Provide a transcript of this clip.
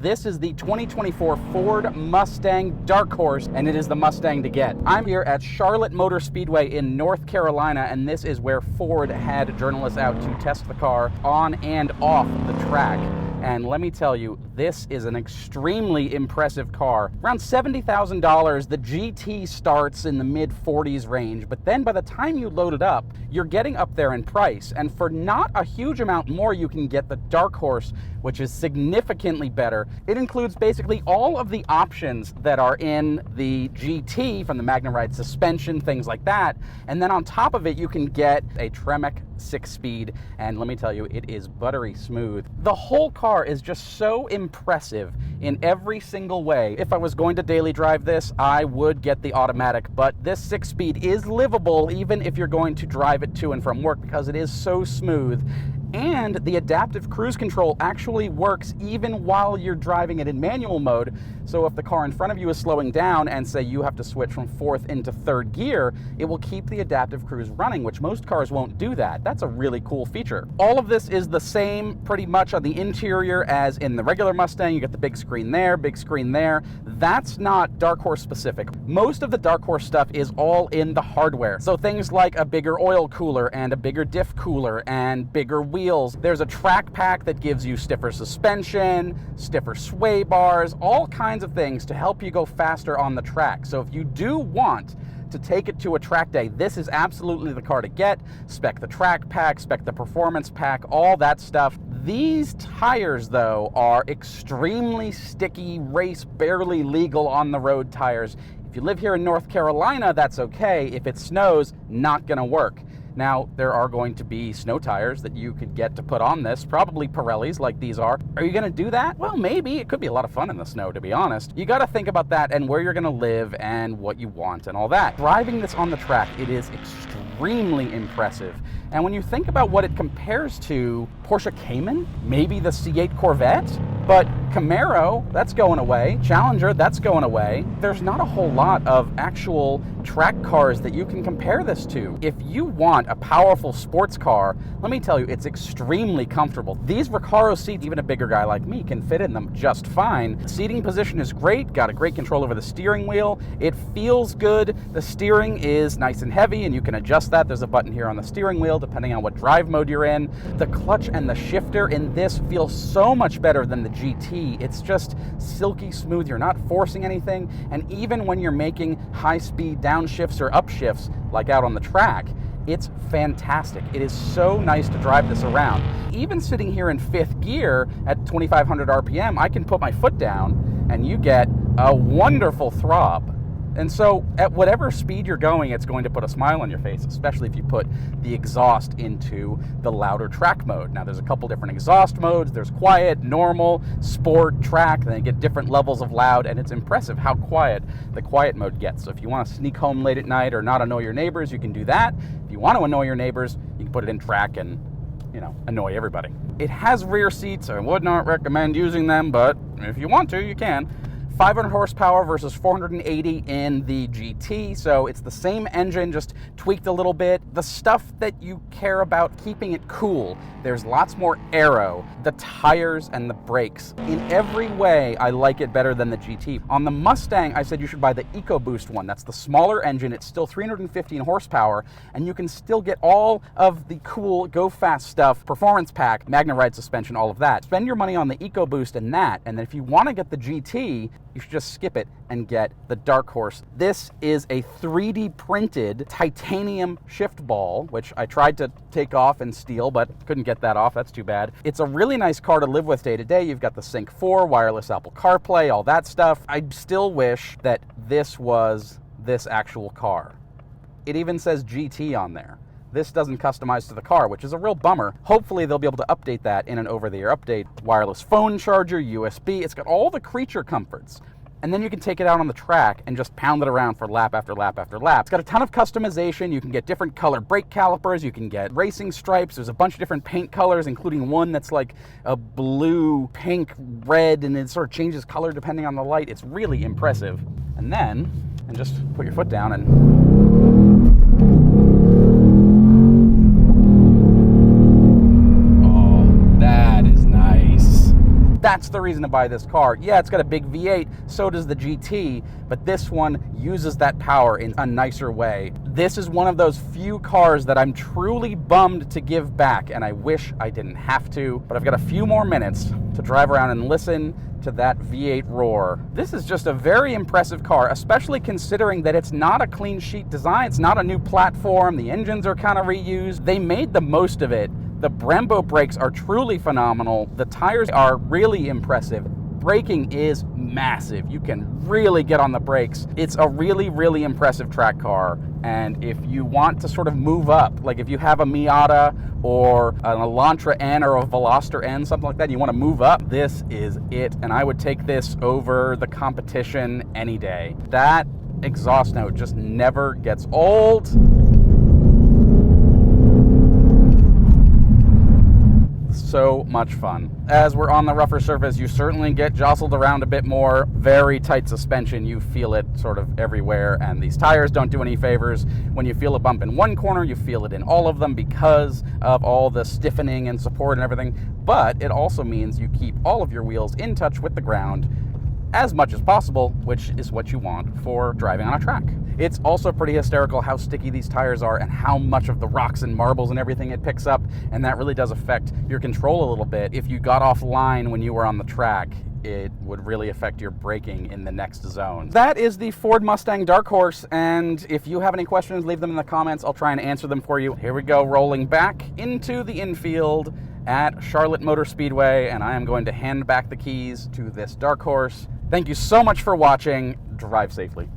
This is the 2024 Ford Mustang Dark Horse, and it is the Mustang to get. I'm here at Charlotte Motor Speedway in North Carolina, and this is where Ford had journalists out to test the car on and off the track. And let me tell you, this is an extremely impressive car. Around $70,000, the GT starts in the mid-40s range, but then by the time you load it up, you're getting up there in price. And for not a huge amount more, you can get the Dark Horse, which is significantly better. It includes basically all of the options that are in the GT, from the Magnum-Ride suspension, things like that. And then on top of it, you can get a Tremec 6-speed, and let me tell you, it is buttery smooth. The whole car is just so impressive in every single way. If I was going to daily drive this, I would get the automatic, but this 6-speed is livable even if you're going to drive it to and from work, because it is so smooth. And the adaptive cruise control actually works even while you're driving it in manual mode. So if the car in front of you is slowing down and say you have to switch from 4th into 3rd gear, it will keep the adaptive cruise running, which most cars won't do that. That's a really cool feature. All of this is the same pretty much on the interior as in the regular Mustang. You get the big screen there, big screen there. That's not Dark Horse specific. Most of the Dark Horse stuff is all in the hardware. So things like a bigger oil cooler and a bigger diff cooler and bigger wheels. There's a track pack that gives you stiffer suspension, stiffer sway bars, all kinds of things to help you go faster on the track. So if you do want to take it to a track day, this is absolutely the car to get. Spec the track pack, spec the performance pack, all that stuff. These tires, though, are extremely sticky, race barely legal on the road tires. If you live here in North Carolina, that's okay. If it snows, not gonna work. Now, there are going to be snow tires that you could get to put on this, probably Pirellis like these are. Are you gonna do that? Well, maybe. It could be a lot of fun in the snow, to be honest. You gotta think about that and where you're gonna live and what you want and all that. Driving this on the track, it is extremely impressive. And when you think about what it compares to, Porsche Cayman, maybe the C8 Corvette, but Camaro, that's going away. Challenger, that's going away. There's not a whole lot of actual track cars that you can compare this to. If you want a powerful sports car, let me tell you, it's extremely comfortable. These Recaro seats, even a bigger guy like me can fit in them just fine. The seating position is great, got a great control over the steering wheel. It feels good. The steering is nice and heavy, and you can adjust that. There's a button here on the steering wheel, depending on what drive mode you're in. The clutch and the shifter in this feel so much better than the GT. It's just silky smooth. You're not forcing anything. And even when you're making high-speed downshifts or upshifts, like out on the track, it's fantastic. It is so nice to drive this around. Even sitting here in 5th gear at 2,500 RPM, I can put my foot down and you get a wonderful throb. And so at whatever speed you're going, it's going to put a smile on your face, especially if you put the exhaust into the louder track mode. Now, there's a couple different exhaust modes. There's quiet, normal, sport, track, then you get different levels of loud, and it's impressive how quiet the quiet mode gets. So if you want to sneak home late at night or not annoy your neighbors, you can do that. If you want to annoy your neighbors, you can put it in track and, you know, annoy everybody. It has rear seats. I would not recommend using them, but if you want to, you can. 500 horsepower versus 480 in the GT, so it's the same engine, just tweaked a little bit. The stuff that you care about, keeping it cool, there's lots more aero, the tires and the brakes. In every way, I like it better than the GT. On the Mustang, I said you should buy the EcoBoost one. That's the smaller engine. It's still 315 horsepower, and you can still get all of the cool, go-fast stuff, performance pack, Magnum-Ride suspension, all of that. Spend your money on the EcoBoost and that, and then if you want to get the GT, you should just skip it and get the Dark Horse. This is a 3D printed titanium shift ball, which I tried to take off and steal, but couldn't get that off. That's too bad. It's a really nice car to live with day to day. You've got the Sync 4, wireless Apple CarPlay, all that stuff. I still wish that this was this actual car. It even says GT on there. This doesn't customize to the car, which is a real bummer. Hopefully they'll be able to update that in an over-the-air update. Wireless phone charger, USB, it's got all the creature comforts. And then you can take it out on the track and just pound it around for lap after lap after lap. It's got a ton of customization. You can get different color brake calipers. You can get racing stripes. There's a bunch of different paint colors, including one that's like a blue, pink, red, and it sort of changes color depending on the light. It's really impressive. And then, just put your foot down and That's the reason to buy this car. Yeah, it's got a big V8, so does the GT, but this one uses that power in a nicer way. This is one of those few cars that I'm truly bummed to give back, and I wish I didn't have to, but I've got a few more minutes to drive around and listen to that V8 roar. This is just a very impressive car, especially considering that it's not a clean sheet design. It's not a new platform. The engines are kind of reused. They made the most of it. The Brembo brakes are truly phenomenal. The tires are really impressive. Braking is massive. You can really get on the brakes. It's a really, really impressive track car. And if you want to sort of move up, like if you have a Miata or an Elantra N or a Veloster N, something like that, you want to move up, this is it. And I would take this over the competition any day. That exhaust note just never gets old. So much fun. As we're on the rougher surface, you certainly get jostled around a bit more. Very tight suspension, you feel it sort of everywhere, and these tires don't do any favors. When you feel a bump in one corner, you feel it in all of them because of all the stiffening and support and everything, but it also means you keep all of your wheels in touch with the ground as much as possible, which is what you want for driving on a track. It's also pretty hysterical how sticky these tires are and how much of the rocks and marbles and everything it picks up, and that really does affect your control a little bit. If you got off line when you were on the track, it would really affect your braking in the next zone. That is the Ford Mustang Dark Horse, and if you have any questions, leave them in the comments. I'll try and answer them for you. Here we go, rolling back into the infield at Charlotte Motor Speedway, and I am going to hand back the keys to this Dark Horse. Thank you so much for watching. Drive safely.